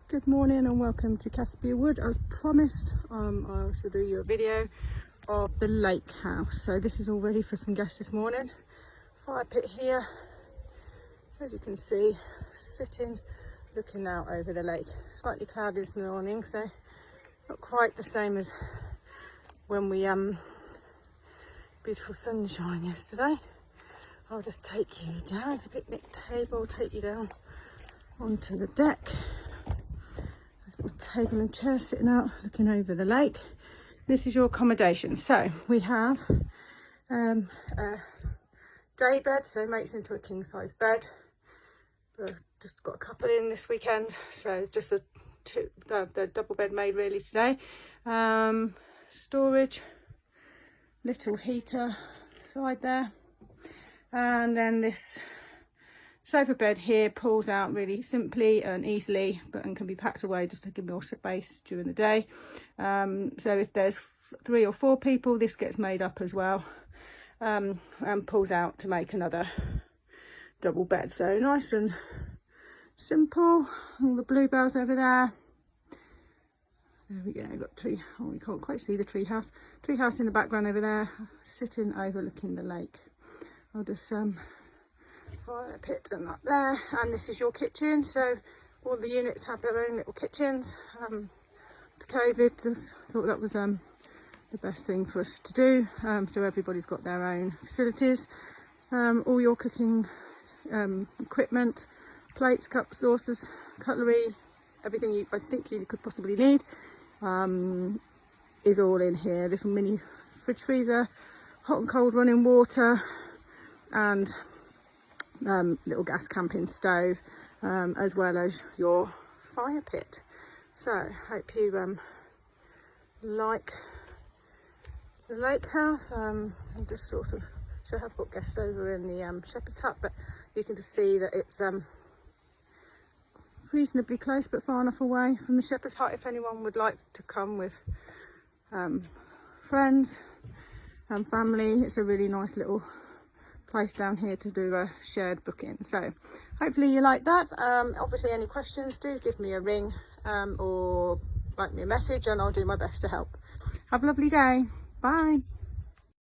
Good morning and welcome to Caspian Wood. As promised, I shall do you a video of the lake house. So this is all ready for some guests this morning. Fire pit here, as you can see, sitting looking out over the lake. Slightly cloudy this morning, so not quite the same as when we beautiful sunshine yesterday. I'll just take you down to the picnic table, take you down onto the deck. Little table and chair sitting out looking over the lake. This is your accommodation. So we have a day bed, so it makes into a king size bed. We've just got a couple in this weekend, so just the double bed made really today. Storage, little heater side there, and then this sofa bed here pulls out really simply and easily, and can be packed away just to give more space during the day. So if there's 3 or 4 people, this gets made up as well, and pulls out to make another double bed. So nice and simple. All the bluebells over there. There we go, got tree. Oh, we can't quite see the tree house. Tree house in the background over there, sitting overlooking the lake. I'll just fire pit and up there, and this is your kitchen. So all the units have their own little kitchens. COVID, thought that was the best thing for us to do. So everybody's got their own facilities. All your cooking equipment, plates, cups, saucers, cutlery, everything I think you could possibly need is all in here. Little mini fridge freezer, hot and cold running water, and little gas camping stove, as well as your fire pit. So hope you like the lake house. I'm just sort of, so I have got guests over in the shepherd's hut, but you can just see that it's reasonably close but far enough away from the shepherd's hut if anyone would like to come with friends and family. It's a really nice little place down here to do a shared booking. So hopefully you like that. Obviously any questions, do give me a ring or write me a message and I'll do my best to help. Have a lovely day. Bye.